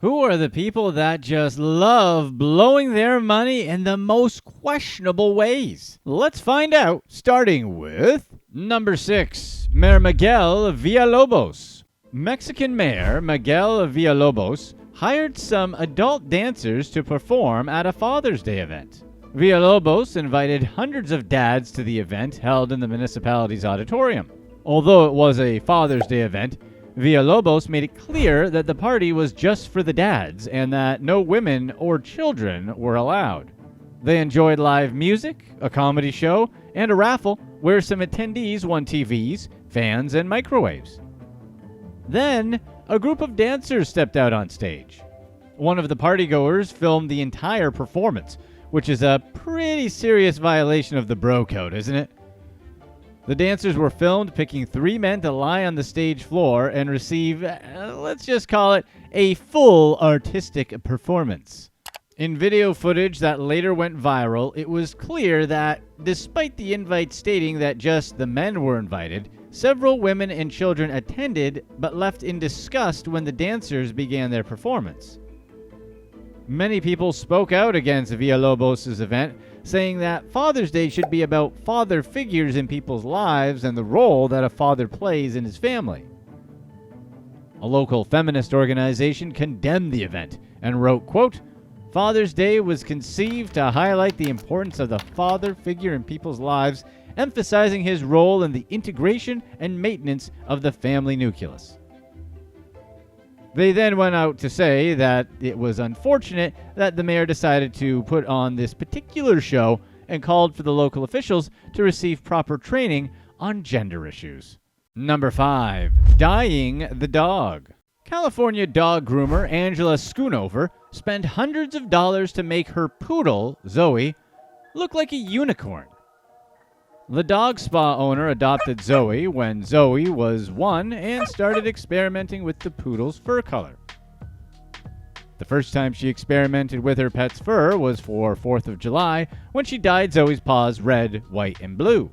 Who are the people that just love blowing their money in the most questionable ways? Let's find out, starting with number 6, Mayor Miguel Villalobos. Mexican Mayor Miguel Villalobos hired some adult dancers to perform at a Father's Day event. Villalobos invited hundreds of dads to the event held in the municipality's auditorium. Although it was a Father's Day event, Villalobos made it clear that the party was just for the dads and that no women or children were allowed. They enjoyed live music, a comedy show, and a raffle where some attendees won TVs, fans, and microwaves. Then, a group of dancers stepped out on stage. One of the partygoers filmed the entire performance, which is a pretty serious violation of the bro code, isn't it? The dancers were filmed picking 3 men to lie on the stage floor and receive, let's just call it, a full artistic performance. In video footage that later went viral, it was clear that, despite the invite stating that just the men were invited, several women and children attended but left in disgust when the dancers began their performance. Many people spoke out against Villalobos' event, saying that Father's Day should be about father figures in people's lives and the role that a father plays in his family. A local feminist organization condemned the event and wrote, quote, "Father's Day was conceived to highlight the importance of the father figure in people's lives, emphasizing his role in the integration and maintenance of the family nucleus." They then went out to say that it was unfortunate that the mayor decided to put on this particular show and called for the local officials to receive proper training on gender issues. Number 5. Dyeing the dog. California dog groomer Angela Schoonover spent hundreds of dollars to make her poodle, Zoe, look like a unicorn. The dog spa owner adopted Zoe when Zoe was 1 and started experimenting with the poodle's fur color. The first time she experimented with her pet's fur was for 4th of July when she dyed Zoe's paws red, white, and blue.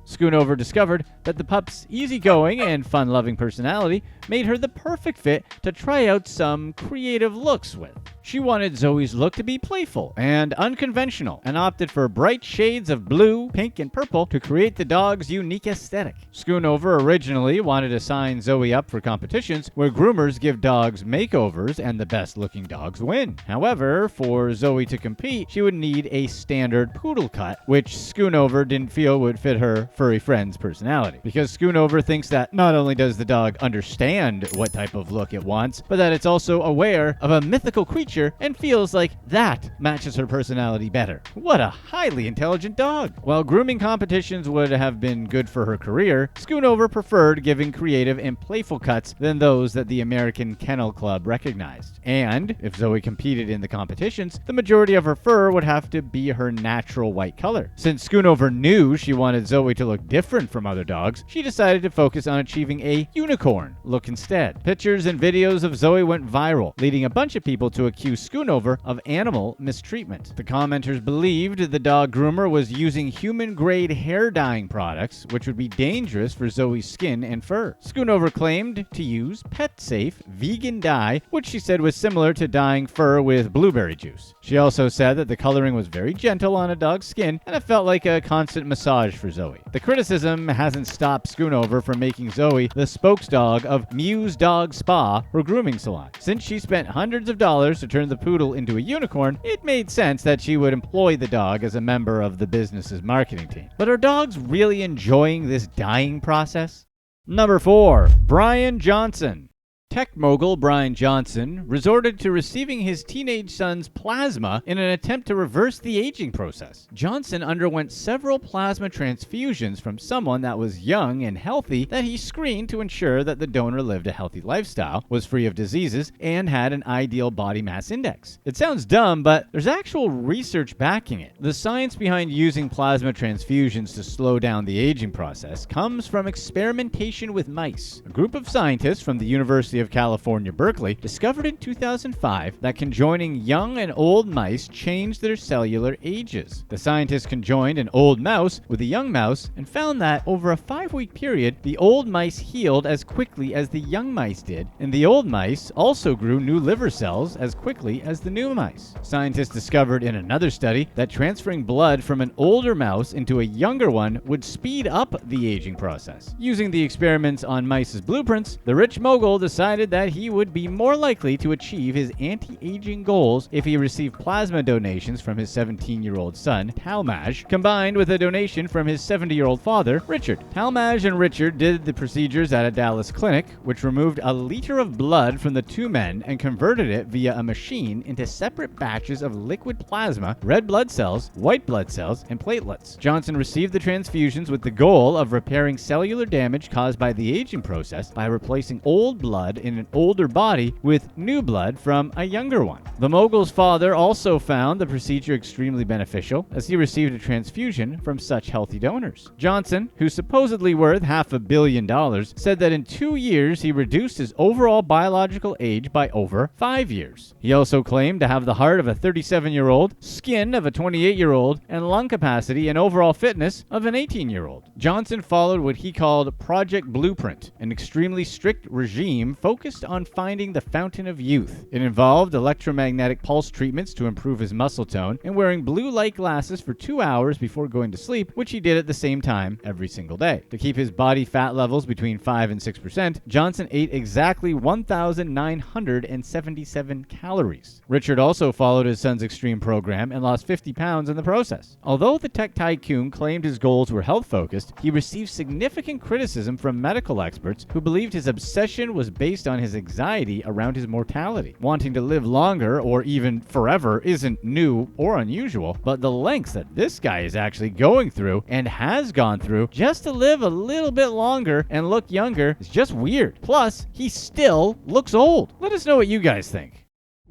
Schoonover discovered that the pup's easygoing and fun-loving personality made her the perfect fit to try out some creative looks with. She wanted Zoe's look to be playful and unconventional and opted for bright shades of blue, pink, and purple to create the dog's unique aesthetic. Schoonover originally wanted to sign Zoe up for competitions where groomers give dogs makeovers and the best-looking dogs win. However, for Zoe to compete, she would need a standard poodle cut, which Schoonover didn't feel would fit her furry friend's personality. Because Schoonover thinks that not only does the dog understand what type of look it wants, but that it's also aware of a mythical creature and feels like that matches her personality better. What a highly intelligent dog! While grooming competitions would have been good for her career, Schoonover preferred giving creative and playful cuts than those that the American Kennel Club recognized. And if Zoe competed in the competitions, the majority of her fur would have to be her natural white color. Since Schoonover knew she wanted Zoe to look different from other dogs, she decided to focus on achieving a unicorn look instead. Pictures and videos of Zoe went viral, leading a bunch of people to accuse Schoonover of animal mistreatment. The commenters believed the dog groomer was using human-grade hair dyeing products, which would be dangerous for Zoe's skin and fur. Schoonover claimed to use pet-safe vegan dye, which she said was similar to dyeing fur with blueberry juice. She also said that the coloring was very gentle on a dog's skin, and it felt like a constant massage for Zoe. The criticism hasn't stopped Schoonover from making Zoe the spokesdog of Muse Dog Spa, her grooming salon. Since she spent hundreds of dollars to turn the poodle into a unicorn, it made sense that she would employ the dog as a member of the business's marketing team. But are dogs really enjoying this dyeing process? Number 4. Brian Johnson. Tech mogul Brian Johnson resorted to receiving his teenage son's plasma in an attempt to reverse the aging process. Johnson underwent several plasma transfusions from someone that was young and healthy that he screened to ensure that the donor lived a healthy lifestyle, was free of diseases, and had an ideal body mass index. It sounds dumb, but there's actual research backing it. The science behind using plasma transfusions to slow down the aging process comes from experimentation with mice. A group of scientists from the University University of California, Berkeley, discovered in 2005 that conjoining young and old mice changed their cellular ages. The scientists conjoined an old mouse with a young mouse and found that over a 5-week period, the old mice healed as quickly as the young mice did, and the old mice also grew new liver cells as quickly as the new mice. Scientists discovered in another study that transferring blood from an older mouse into a younger one would speed up the aging process. Using the experiments on mice's blueprints, the rich mogul decided that he would be more likely to achieve his anti-aging goals if he received plasma donations from his 17-year-old son, Talmage, combined with a donation from his 70-year-old father, Richard. Talmage and Richard did the procedures at a Dallas clinic, which removed a liter of blood from the two men and converted it via a machine into separate batches of liquid plasma, red blood cells, white blood cells, and platelets. Johnson received the transfusions with the goal of repairing cellular damage caused by the aging process by replacing old blood in an older body with new blood from a younger one. The mogul's father also found the procedure extremely beneficial, as he received a transfusion from such healthy donors. Johnson, who's supposedly worth $500 million, said that in 2 years he reduced his overall biological age by over 5 years. He also claimed to have the heart of a 37-year-old, skin of a 28-year-old, and lung capacity and overall fitness of an 18-year-old. Johnson followed what he called Project Blueprint, an extremely strict regime focused on finding the fountain of youth. It involved electromagnetic pulse treatments to improve his muscle tone and wearing blue light glasses for 2 hours before going to sleep, which he did at the same time every single day. To keep his body fat levels between 5 and 6%, Johnson ate exactly 1,977 calories. Richard also followed his son's extreme program and lost 50 pounds in the process. Although the tech tycoon claimed his goals were health-focused, he received significant criticism from medical experts who believed his obsession was based on his anxiety around his mortality. Wanting to live longer or even forever isn't new or unusual, but the lengths that this guy is actually going through and has gone through just to live a little bit longer and look younger is just weird. Plus, he still looks old. Let us know what you guys think.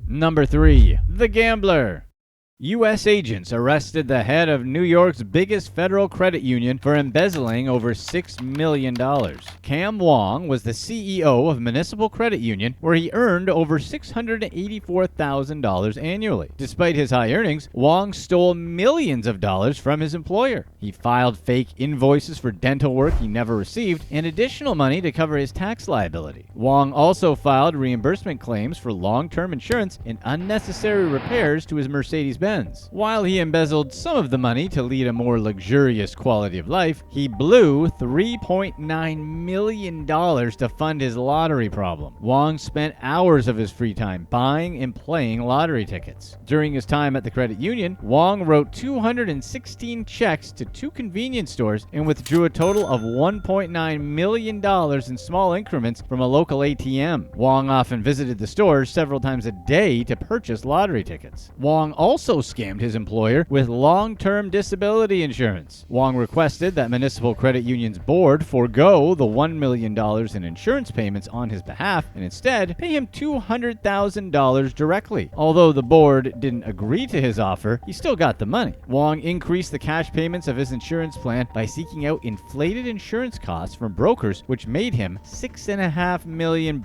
Number 3, The Gambler. U.S. agents arrested the head of New York's biggest federal credit union for embezzling over $6 million. Cam Wong was the CEO of Municipal Credit Union, where he earned over $684,000 annually. Despite his high earnings, Wong stole millions of dollars from his employer. He filed fake invoices for dental work he never received and additional money to cover his tax liability. Wong also filed reimbursement claims for long-term insurance and unnecessary repairs to his Mercedes-Benz. While he embezzled some of the money to lead a more luxurious quality of life, he blew $3.9 million to fund his lottery problem. Wong spent hours of his free time buying and playing lottery tickets. During his time at the credit union, Wong wrote 216 checks to 2 convenience stores and withdrew a total of $1.9 million in small increments from a local ATM. Wong often visited the stores several times a day to purchase lottery tickets. Wong also scammed his employer with long-term disability insurance. Wong requested that Municipal Credit Union's board forego the $1 million in insurance payments on his behalf and instead pay him $200,000 directly. Although the board didn't agree to his offer, he still got the money. Wong increased the cash payments of his insurance plan by seeking out inflated insurance costs from brokers, which made him $6.5 million.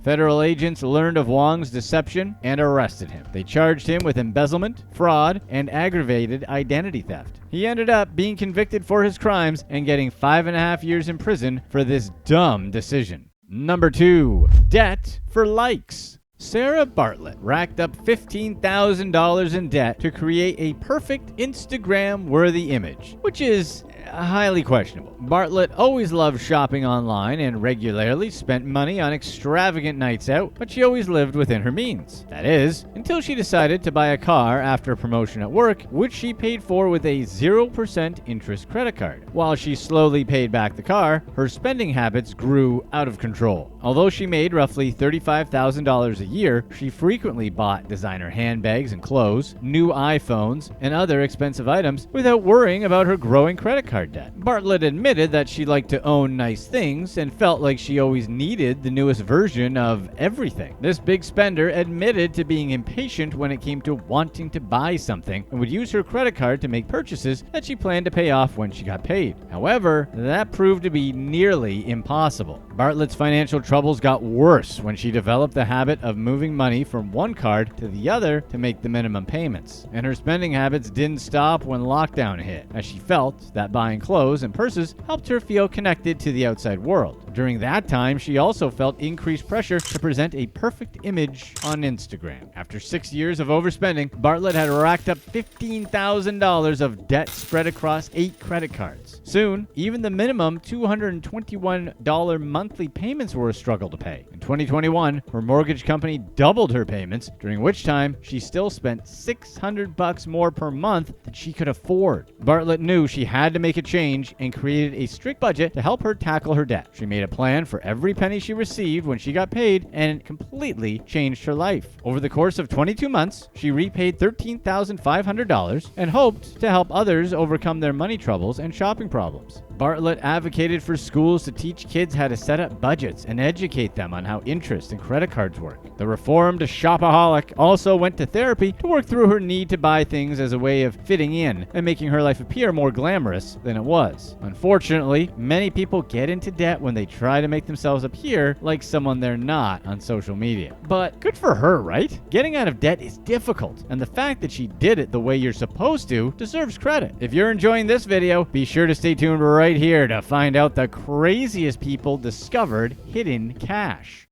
Federal agents learned of Wong's deception and arrested him. They charged him with embezzlement, fraud, and aggravated identity theft. He ended up being convicted for his crimes and getting 5.5 years in prison for this dumb decision. Number 2, debt for likes. Sarah Bartlett racked up $15,000 in debt to create a perfect Instagram-worthy image, which is highly questionable. Bartlett always loved shopping online and regularly spent money on extravagant nights out, but she always lived within her means. That is, until she decided to buy a car after a promotion at work, which she paid for with a 0% interest credit card. While she slowly paid back the car, her spending habits grew out of control. Although she made roughly $35,000 a a year, she frequently bought designer handbags and clothes, new iPhones, and other expensive items without worrying about her growing credit card debt. Bartlett admitted that she liked to own nice things and felt like she always needed the newest version of everything. This big spender admitted to being impatient when it came to wanting to buy something and would use her credit card to make purchases that she planned to pay off when she got paid. However, that proved to be nearly impossible. Bartlett's financial troubles got worse when she developed the habit of moving money from one card to the other to make the minimum payments. And her spending habits didn't stop when lockdown hit, as she felt that buying clothes and purses helped her feel connected to the outside world. During that time, she also felt increased pressure to present a perfect image on Instagram. After 6 years of overspending, Bartlett had racked up $15,000 of debt spread across 8 credit cards. Soon, even the minimum $221 monthly payments were a struggle to pay. In 2021, her mortgage company doubled her payments, during which time she still spent $600 more per month than she could afford. Bartlett knew she had to make a change and created a strict budget to help her tackle her debt. She made a plan for every penny she received when she got paid, and it completely changed her life. Over the course of 22 months, she repaid $13,500 and hoped to help others overcome their money troubles and shopping problems. Bartlett advocated for schools to teach kids how to set up budgets and educate them on how interest and credit cards work. The reformed shopaholic also went to therapy to work through her need to buy things as a way of fitting in and making her life appear more glamorous than it was. Unfortunately, many people get into debt when they try to make themselves appear like someone they're not on social media. But good for her, right? Getting out of debt is difficult, and the fact that she did it the way you're supposed to deserves credit. If you're enjoying this video, be sure to stay tuned right here to find out the craziest people discovered hidden cash.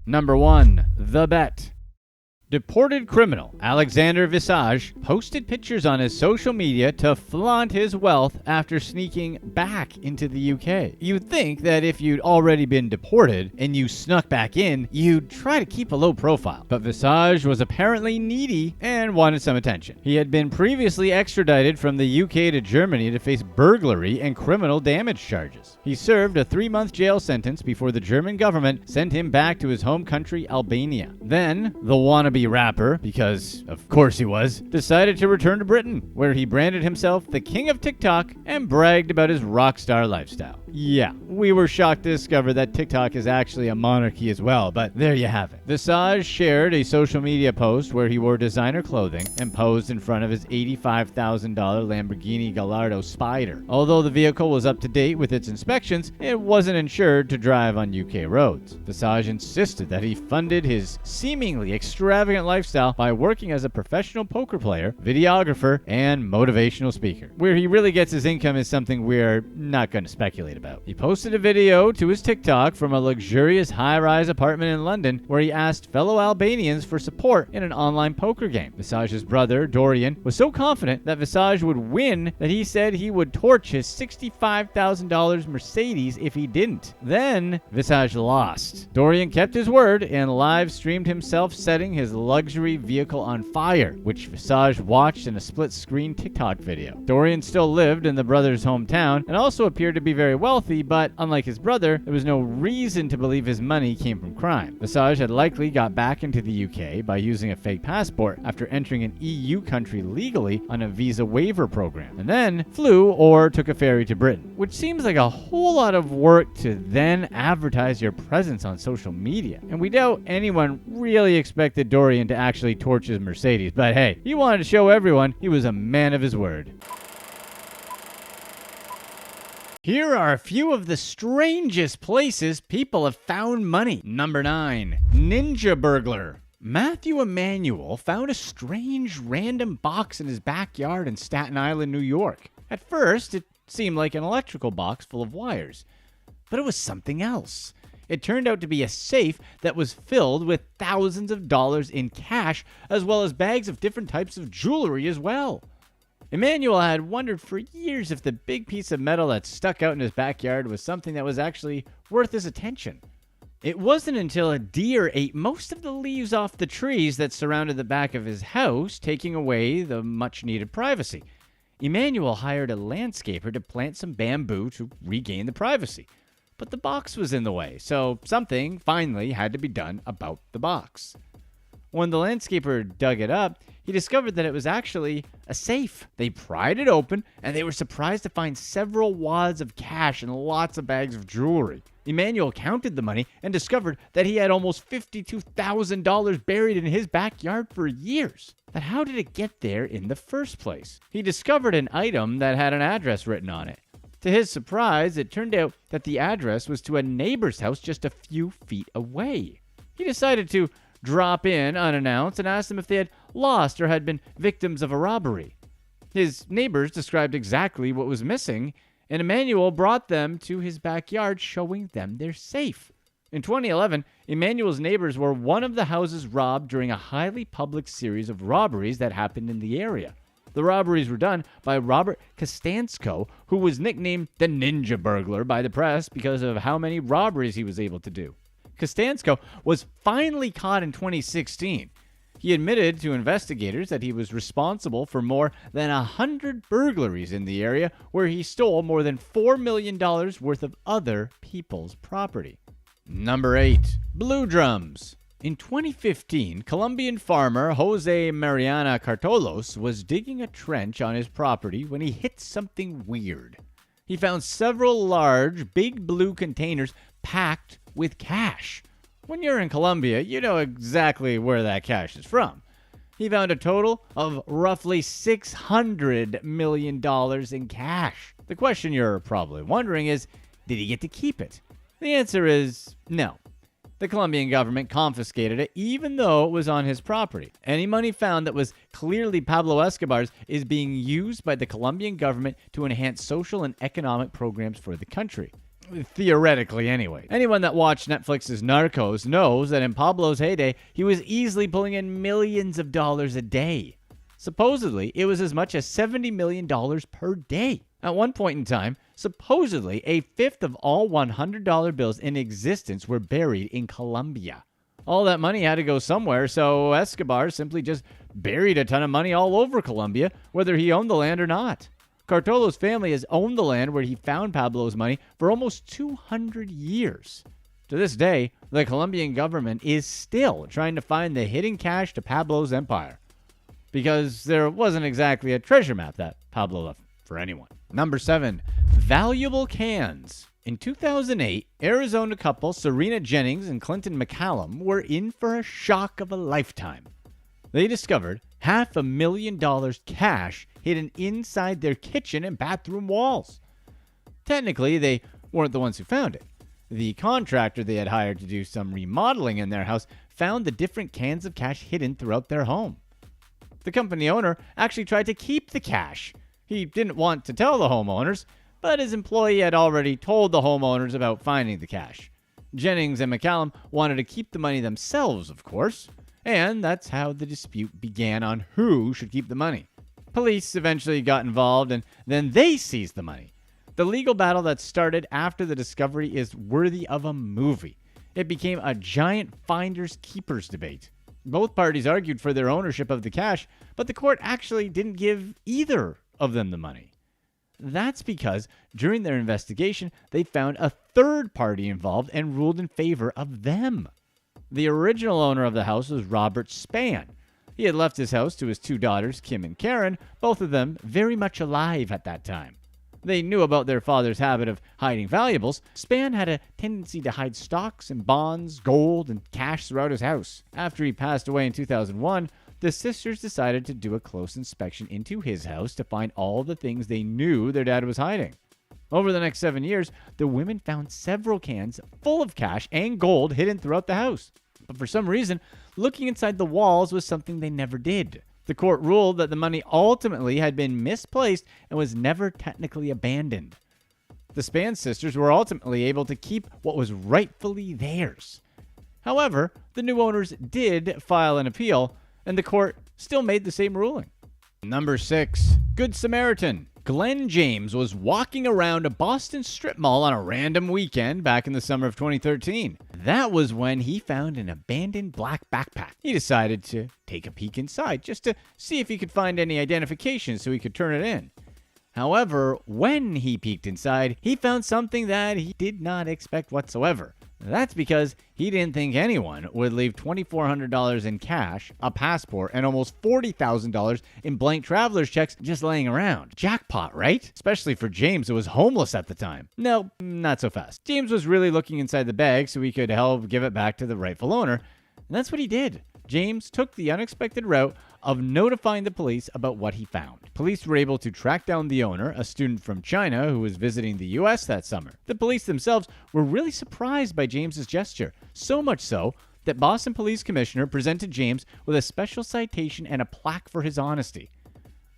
Number 1. The Bet. Deported criminal Alexander Visage posted pictures on his social media to flaunt his wealth after sneaking back into the UK. You'd think that if you'd already been deported and you snuck back in, you'd try to keep a low profile. But Visage was apparently needy and wanted some attention. He had been previously extradited from the UK to Germany to face burglary and criminal damage charges. He served a 3-month jail sentence before the German government sent him back to his home country, Albania. Then, the wannabe rapper, because of course he was, decided to return to Britain, where he branded himself the king of TikTok and bragged about his rock star lifestyle. Yeah, we were shocked to discover that TikTok is actually a monarchy as well, but there you have it. Visage shared a social media post where he wore designer clothing and posed in front of his $85,000 Lamborghini Gallardo Spider. Although the vehicle was up to date with its inspections, it wasn't insured to drive on UK roads. Visage insisted that he funded his seemingly extravagant lifestyle by working as a professional poker player, videographer, and motivational speaker. Where he really gets his income is something we're not going to speculate about. He posted a video to his TikTok from a luxurious high-rise apartment in London where he asked fellow Albanians for support in an online poker game. Visage's brother, Dorian, was so confident that Visage would win that he said he would torch his $65,000 Mercedes if he didn't. Then, Visage lost. Dorian kept his word and live streamed himself setting his luxury vehicle on fire, which Visage watched in a split-screen TikTok video. Dorian still lived in the brother's hometown and also appeared to be very wealthy, but unlike his brother, there was no reason to believe his money came from crime. Visage had likely got back into the UK by using a fake passport after entering an EU country legally on a visa waiver program, and then flew or took a ferry to Britain, which seems like a whole lot of work to then advertise your presence on social media. And we doubt anyone really expected Dorian to actually torch his Mercedes, but hey, he wanted to show everyone he was a man of his word. Here are a few of the strangest places people have found money. Number 9. Ninja Burglar. Matthew Emanuel found a strange random box in his backyard in Staten Island, New York. At first, it seemed like an electrical box full of wires, but it was something else. It turned out to be a safe that was filled with thousands of dollars in cash, as well as bags of different types of jewelry as well. Emmanuel had wondered for years if the big piece of metal that stuck out in his backyard was something that was actually worth his attention. It wasn't until a deer ate most of the leaves off the trees that surrounded the back of his house, taking away the much-needed privacy. Emmanuel hired a landscaper to plant some bamboo to regain the privacy. But the box was in the way, so something finally had to be done about the box. When the landscaper dug it up, he discovered that it was actually a safe. They pried it open, and they were surprised to find several wads of cash and lots of bags of jewelry. Emmanuel counted the money and discovered that he had almost $52,000 buried in his backyard for years. But how did it get there in the first place? He discovered an item that had an address written on it. To his surprise, it turned out that the address was to a neighbor's house just a few feet away. He decided to drop in unannounced and asked them if they had lost or had been victims of a robbery. His neighbors described exactly what was missing, and Emmanuel brought them to his backyard, showing them their safe. In 2011, Emmanuel's neighbors were one of the houses robbed during a highly public series of robberies that happened in the area. The robberies were done by Robert Costanzo, who was nicknamed the Ninja Burglar by the press because of how many robberies he was able to do. Costanzo was finally caught in 2016. He admitted to investigators that he was responsible for more than 100 burglaries in the area, where he stole more than $4 million worth of other people's property. Number 8. Blue drums. In 2015, Colombian farmer Jose Mariana Cartolos was digging a trench on his property when he hit something weird. He found several large, big blue containers packed with cash. When you're in Colombia, you know exactly where that cash is from. He found a total of roughly $600 million in cash. The question you're probably wondering is, did he get to keep it? The answer is no. The Colombian government confiscated it even though it was on his property. Any money found that was clearly Pablo Escobar's is being used by the Colombian government to enhance social and economic programs for the country. Theoretically, anyway. Anyone that watched Netflix's Narcos knows that in Pablo's heyday, he was easily pulling in millions of dollars a day. Supposedly, it was as much as $70 million per day. At one point in time, supposedly, a fifth of all $100 bills in existence were buried in Colombia. All that money had to go somewhere, so Escobar simply just buried a ton of money all over Colombia, whether he owned the land or not. Cartolo's family has owned the land where he found Pablo's money for almost 200 years. To this day, the Colombian government is still trying to find the hidden cash to Pablo's empire, because there wasn't exactly a treasure map that Pablo left for anyone. Number 7. Valuable cans. In 2008, Arizona couple Serena Jennings and Clinton McCallum were in for a shock of a lifetime. They discovered $500,000 cash hidden inside their kitchen and bathroom walls. Technically, they weren't the ones who found it. The contractor they had hired to do some remodeling in their house found the different cans of cash hidden throughout their home. The company owner actually tried to keep the cash. He didn't want to tell the homeowners, but his employee had already told the homeowners about finding the cash. Jennings and McCallum wanted to keep the money themselves, of course, and that's how the dispute began on who should keep the money. Police eventually got involved, and then they seized the money. The legal battle that started after the discovery is worthy of a movie. It became a giant finders-keepers debate. Both parties argued for their ownership of the cash, but the court actually didn't give either of them the money. That's because during their investigation, they found a third party involved and ruled in favor of them. The original owner of the house was Robert Spann. He had left his house to his two daughters, Kim and Karen, both of them very much alive at that time. They knew about their father's habit of hiding valuables. Spann had a tendency to hide stocks and bonds, gold, and cash throughout his house. After he passed away in 2001, the sisters decided to do a close inspection into his house to find all the things they knew their dad was hiding. Over the next 7 years, the women found several cans full of cash and gold hidden throughout the house. But for some reason, looking inside the walls was something they never did. The court ruled that the money ultimately had been misplaced and was never technically abandoned. The Spann sisters were ultimately able to keep what was rightfully theirs. However, the new owners did file an appeal, and the court still made the same ruling. Number 6. Good Samaritan. Glenn James was walking around a Boston strip mall on a random weekend back in the summer of 2013. That was when he found an abandoned black backpack. He decided to take a peek inside just to see if he could find any identification so he could turn it in. However, when he peeked inside, he found something that he did not expect whatsoever. That's because he didn't think anyone would leave $2,400 in cash, a passport, and almost $40,000 in blank traveler's checks just laying around. Jackpot, right? Especially for James, who was homeless at the time. No, not so fast. James was really looking inside the bag so he could help give it back to the rightful owner, and that's what he did. James took the unexpected route of notifying the police about what he found. Police were able to track down the owner, a student from China who was visiting the US that summer. The police themselves were really surprised by James's gesture, so much so that Boston Police Commissioner presented James with a special citation and a plaque for his honesty.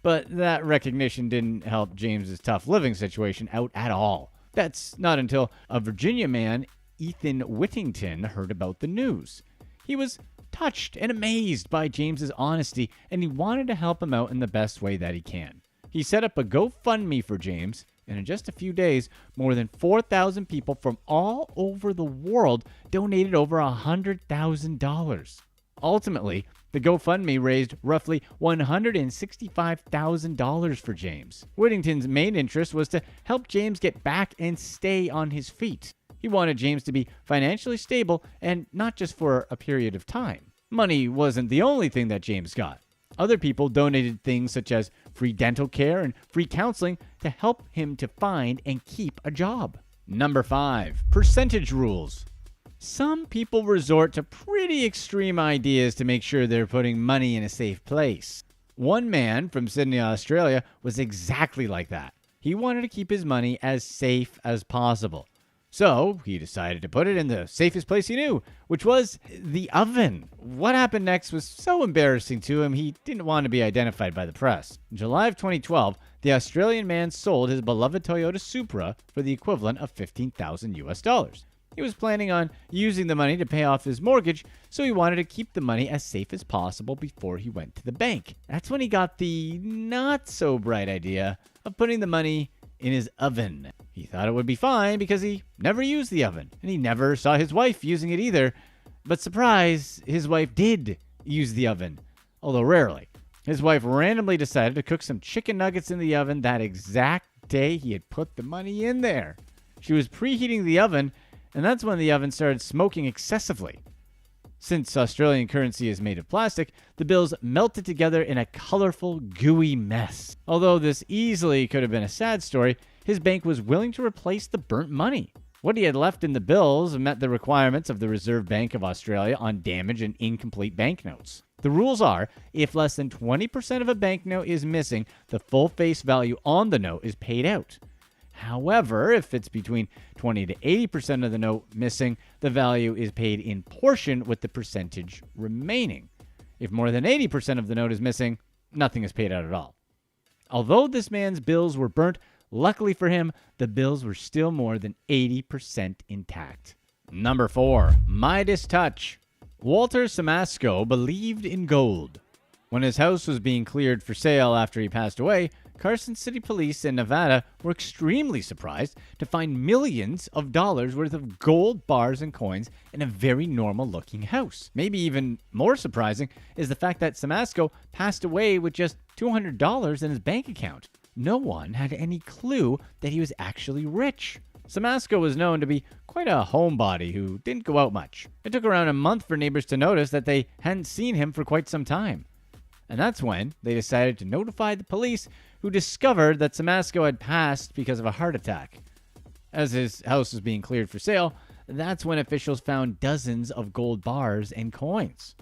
But that recognition didn't help James's tough living situation out at all. That's not until a Virginia man, Ethan Whittington, heard about the news. He was touched and amazed by James's honesty, and he wanted to help him out in the best way that he can. He set up a GoFundMe for James, and in just a few days, more than 4,000 people from all over the world donated over $100,000. Ultimately, the GoFundMe raised roughly $165,000 for James. Whittington's main interest was to help James get back and stay on his feet. He wanted James to be financially stable and not just for a period of time. Money wasn't the only thing that James got. Other people donated things such as free dental care and free counseling to help him to find and keep a job. Number 5, percentage rules. Some people resort to pretty extreme ideas to make sure they're putting money in a safe place. One man from Sydney, Australia was exactly like that. He wanted to keep his money as safe as possible. So he decided to put it in the safest place he knew, which was the oven. What happened next was so embarrassing to him, he didn't want to be identified by the press. In July of 2012, the Australian man sold his beloved Toyota Supra for the equivalent of $15,000. He was planning on using the money to pay off his mortgage, so he wanted to keep the money as safe as possible before he went to the bank. That's when he got the not so bright idea of putting the money in his oven. He thought it would be fine because he never used the oven, and he never saw his wife using it either. But surprise, his wife did use the oven, although rarely. His wife randomly decided to cook some chicken nuggets in the oven that exact day he had put the money in there. She was preheating the oven, and that's when the oven started smoking excessively. Since Australian currency is made of plastic, the bills melted together in a colorful, gooey mess. Although this easily could have been a sad story, his bank was willing to replace the burnt money. What he had left in the bills met the requirements of the Reserve Bank of Australia on damaged and incomplete banknotes. The rules are, if less than 20% of a banknote is missing, the full face value on the note is paid out. However, if it's between 20 to 80% of the note missing, the value is paid in portion with the percentage remaining. If more than 80% of the note is missing, nothing is paid out at all. Although this man's bills were burnt, luckily for him, the bills were still more than 80% intact. Number 4, Midas touch. Walter Samasco believed in gold. When his house was being cleared for sale after he passed away, Carson City Police in Nevada were extremely surprised to find millions of dollars worth of gold bars and coins in a very normal-looking house. Maybe even more surprising is the fact that Samasco passed away with just $200 in his bank account. No one had any clue that he was actually rich. Samasco was known to be quite a homebody who didn't go out much. It took around a month for neighbors to notice that they hadn't seen him for quite some time. And that's when they decided to notify the police, who discovered that Samasco had passed because of a heart attack. As his house was being cleared for sale, that's when officials found dozens of gold bars and coins.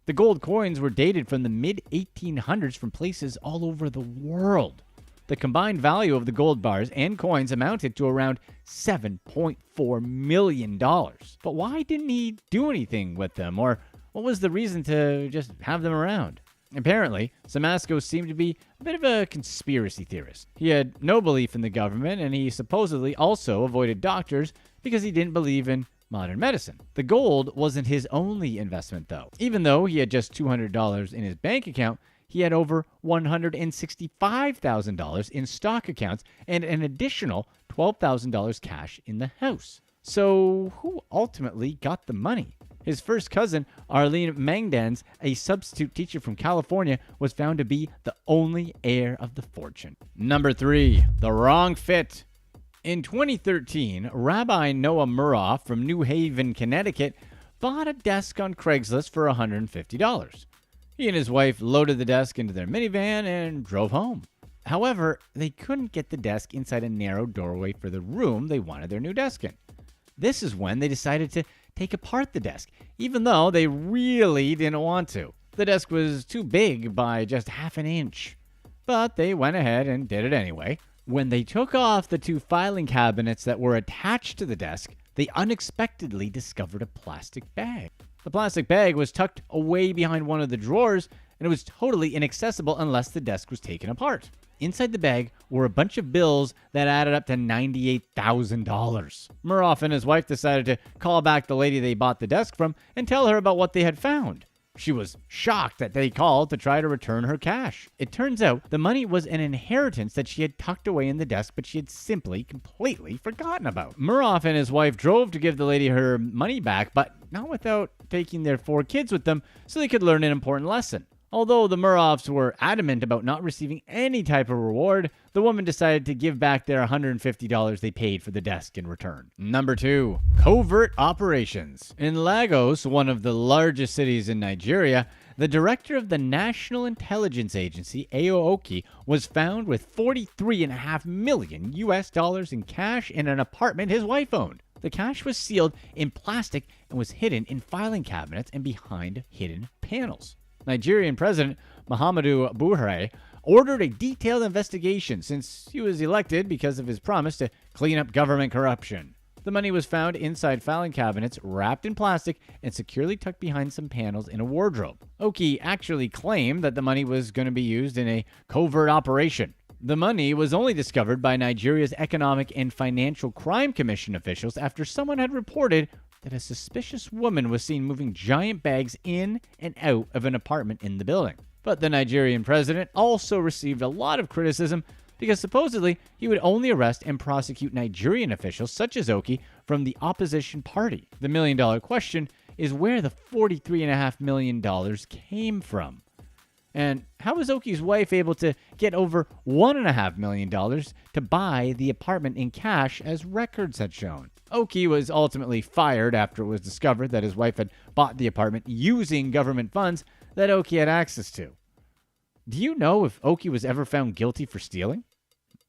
The gold coins were dated from the mid-1800s from places all over the world. The combined value of the gold bars and coins amounted to around $7.4 million. But why didn't he do anything with them, or what was the reason to just have them around? Apparently, Samasco seemed to be a bit of a conspiracy theorist. He had no belief in the government, and he supposedly also avoided doctors because he didn't believe in modern medicine. The gold wasn't his only investment, though. Even though he had just $200 in his bank account, he had over $165,000 in stock accounts and an additional $12,000 cash in the house. So who ultimately got the money? His first cousin, Arlene Mangdans, a substitute teacher from California, was found to be the only heir of the fortune. Number 3, the wrong fit. In 2013, Rabbi Noah Muroff from New Haven, Connecticut, bought a desk on Craigslist for $150. He and his wife loaded the desk into their minivan and drove home. However, they couldn't get the desk inside a narrow doorway for the room they wanted their new desk in. This is when they decided to take apart the desk, even though they really didn't want to. The desk was too big by just half an inch. But they went ahead and did it anyway. When they took off the 2 filing cabinets that were attached to the desk, they unexpectedly discovered a plastic bag. The plastic bag was tucked away behind one of the drawers, and it was totally inaccessible unless the desk was taken apart. Inside the bag were a bunch of bills that added up to $98,000. Muroff and his wife decided to call back the lady they bought the desk from and tell her about what they had found. She was shocked that they called to try to return her cash. It turns out the money was an inheritance that she had tucked away in the desk, but she had simply completely forgotten about. Muroff and his wife drove to give the lady her money back, but not without taking their 4 kids with them so they could learn an important lesson. Although the Muroffs were adamant about not receiving any type of reward, the woman decided to give back their $150 they paid for the desk in return. Number 2. Covert operations. In Lagos, one of the largest cities in Nigeria, the director of the National Intelligence Agency, Aoki, was found with $43.5 million in cash in an apartment his wife owned. The cash was sealed in plastic and was hidden in filing cabinets and behind hidden panels. Nigerian President Muhammadu Buhari ordered a detailed investigation since he was elected because of his promise to clean up government corruption. The money was found inside filing cabinets, wrapped in plastic, and securely tucked behind some panels in a wardrobe. Oki actually claimed that the money was going to be used in a covert operation. The money was only discovered by Nigeria's Economic and Financial Crime Commission officials after someone had reported that a suspicious woman was seen moving giant bags in and out of an apartment in the building. But the Nigerian president also received a lot of criticism because supposedly he would only arrest and prosecute Nigerian officials such as Oki from the opposition party. The million-dollar question is where the $43.5 million came from. And how was Oki's wife able to get over $1.5 million to buy the apartment in cash as records had shown? Oki was ultimately fired after it was discovered that his wife had bought the apartment using government funds that Oki had access to. Do you know if Oki was ever found guilty for stealing?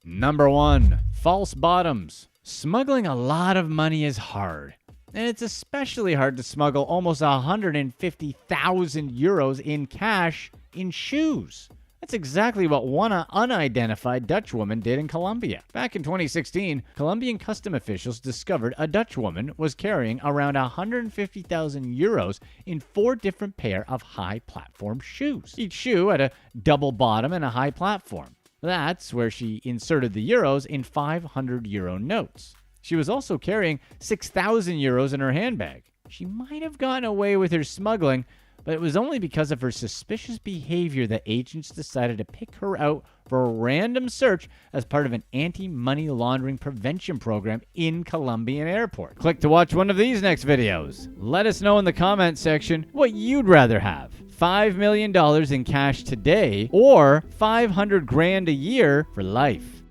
Number 1. False bottoms. Smuggling a lot of money is hard. And it's especially hard to smuggle almost 150,000 euros in cash in shoes. That's exactly what one unidentified Dutch woman did in Colombia. Back in 2016, Colombian custom officials discovered a Dutch woman was carrying around 150,000 euros in 4 different pair of high platform shoes. Each shoe had a double bottom and a high platform. That's where she inserted the euros in 500 euro notes. She was also carrying 6,000 euros in her handbag. She might have gotten away with her smuggling, but it was only because of her suspicious behavior that agents decided to pick her out for a random search as part of an anti-money laundering prevention program in Colombian airport. Click to watch one of these next videos. Let us know in the comment section what you'd rather have. $5 million in cash today or 500 grand a year for life.